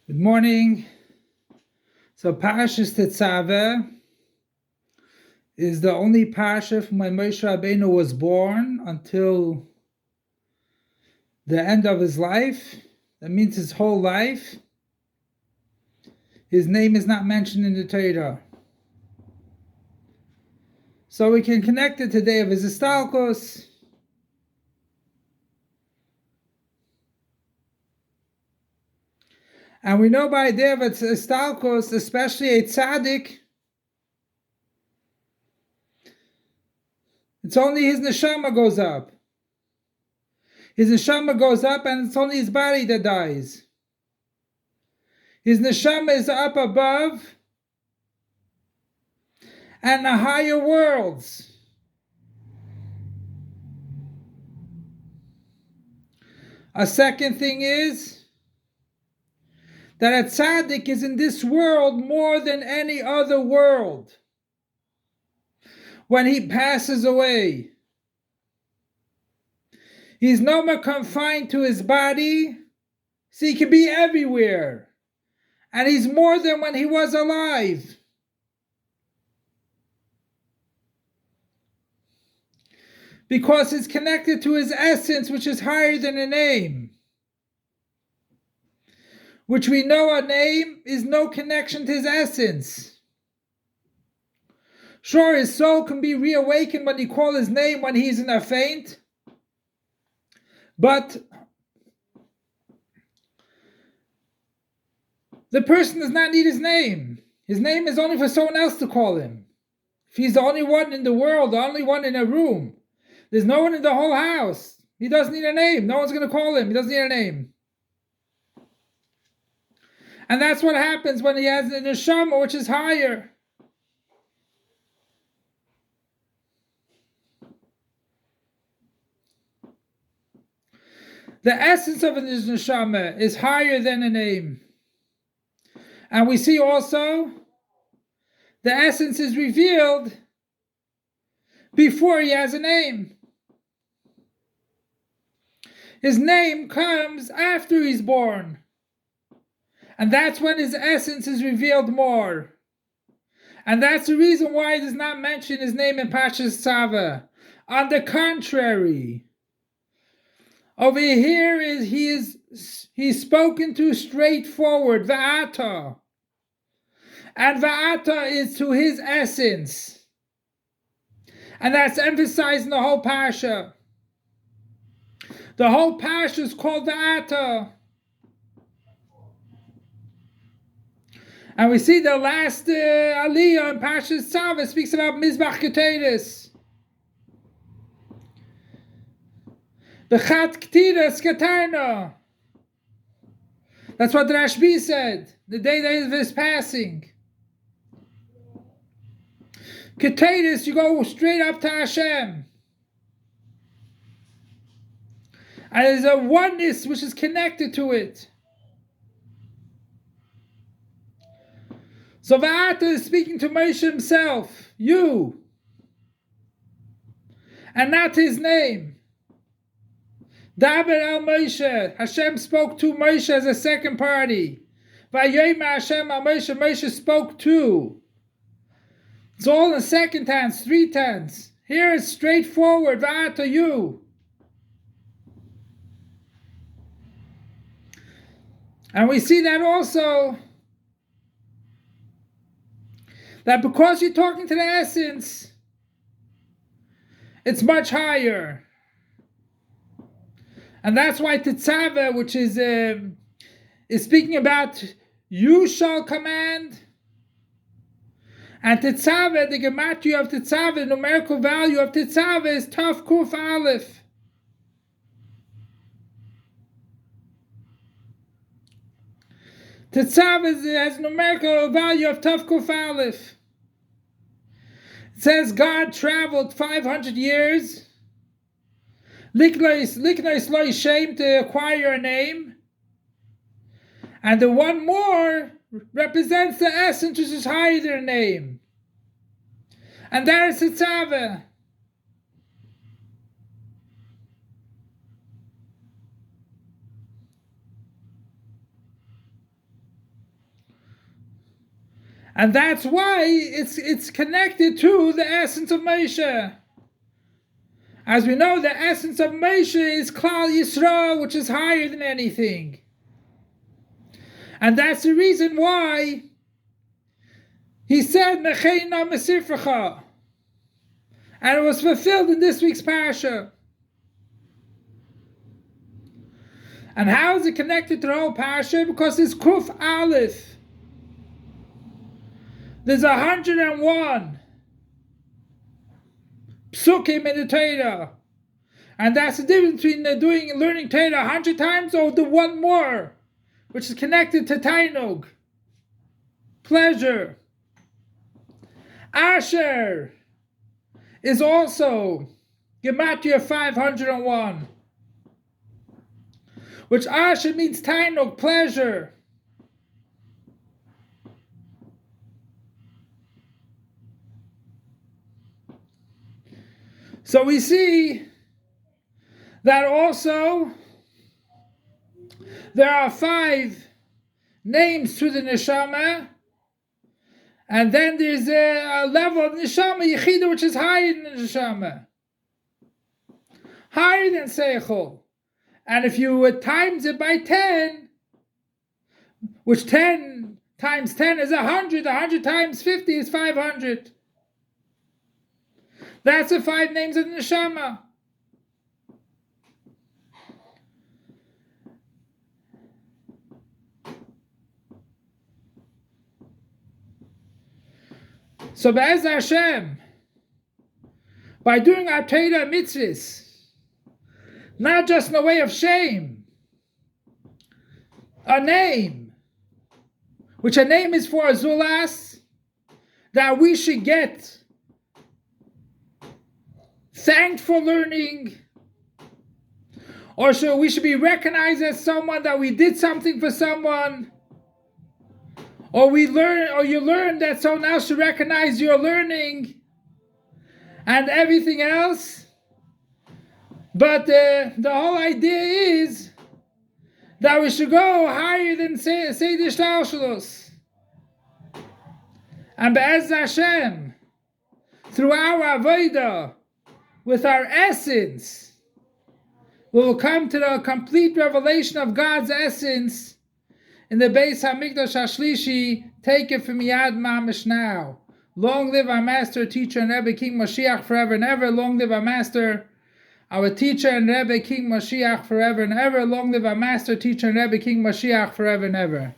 Good morning. So Parashas Tetzaveh is the only parasha from when Moshe rabbeinu was born until the end of his life. That means his whole life. His name is not mentioned in the Torah. So we can connect it today of his histalkos. And we know by there that histalkos, especially a tzaddik, it's only his neshama goes up. His neshama goes up and it's only his body that dies. His neshama is up above and the higher worlds. A second thing is that a tzaddik is in this world more than any other world. When he passes away, he's no more confined to his body, so he can be everywhere. And he's more than when he was alive. Because it's connected to his essence, which is higher than a name. Which we know a name is no connection to his essence. Sure, his soul can be reawakened when you call his name when he's in a faint. But the person does not need his name. His name is only for someone else to call him. If he's the only one in the world, the only one in a room, there's no one in the whole house. He doesn't need a name. No one's going to call him. He doesn't need a name. And that's what happens when he has the neshama, which is higher. The essence of his neshama is higher than a name. And we see also the essence is revealed before he has a name. His name comes after he's born. And that's when his essence is revealed more. And that's the reason why he does not mention his name in Parashas Tetzaveh. On the contrary, over here he's spoken to straightforward, Va'ata. And Va'ata is to his essence. And that's emphasized in the whole parasha. The whole parasha is called Va'ata. And we see the last aliyah in Parashas Tetzaveh speaks about Mizbach Keteris. B'chat Ktiras Katarna. That's what the Rashbi said, the day of his passing. Keteris, you go straight up to Hashem. And there's a oneness which is connected to it. So Va'ata is speaking to Moshe himself, you, and not his name. Daber el Moshe, Hashem spoke to Moshe as a second party. Vayomer Hashem al Moshe, Moshe spoke to. It's all in second tense, three tense. Here it's straightforward, Va'ata, you. And we see that also, that because you're talking to the essence, it's much higher. And that's why Tetzaveh, which is speaking about you shall command. And Tetzaveh, the gematria of Tetzaveh, the numerical value of Tetzaveh is Tav Kuf Aleph. Tetzaveh has a numerical value of Tav Kuf Aleph. It says God traveled 500 years. Liknois lo shame, to acquire a name. And the one more represents the essence which is higher than a name. And that is Tetzaveh. And that's why it's connected to the essence of Moshe. As we know, the essence of Moshe is Klal Yisrael, which is higher than anything. And that's the reason why he said, Mecheina Mesifrecha. And it was fulfilled in this week's parasha. And how is it connected to the whole parasha? Because it's Kuf Aleph. There's 101 psukim in the Torah. And that's the difference between learning Torah 100 times or the one more, which is connected to Tainug, pleasure. Asher is also Gematria 501, which Asher means Tainug, pleasure. So we see that also there are 5 names to the neshama, and then there's a level of neshama yechida which is higher than the neshama, higher than seichel. And if you times it by 10, which 10 times 10 is 100, 100 times 50 is 500. That's the 5 names of the neshama. So Be'ez Hashem, by doing our Torah mitzvahs, not just in a way of shame, a name, which a name is for Azulas, that we should get thanked for learning, or so we should be recognized as someone that we did something for someone, or you learn that someone else should recognize your learning, and everything else. But the whole idea is that we should go higher than Seder Shtalshalos. And Be'ez Hashem, through our Avodah, with our essence, we will come to the complete revelation of God's essence in the Beis HaMikdash HaShlishi. Take it from Yad Mamish now. Long live our master, teacher, and Rebbe King Mashiach forever and ever. Long live our master, our teacher and Rebbe King Mashiach forever and ever. Long live our master, teacher, and Rebbe King Mashiach forever and ever.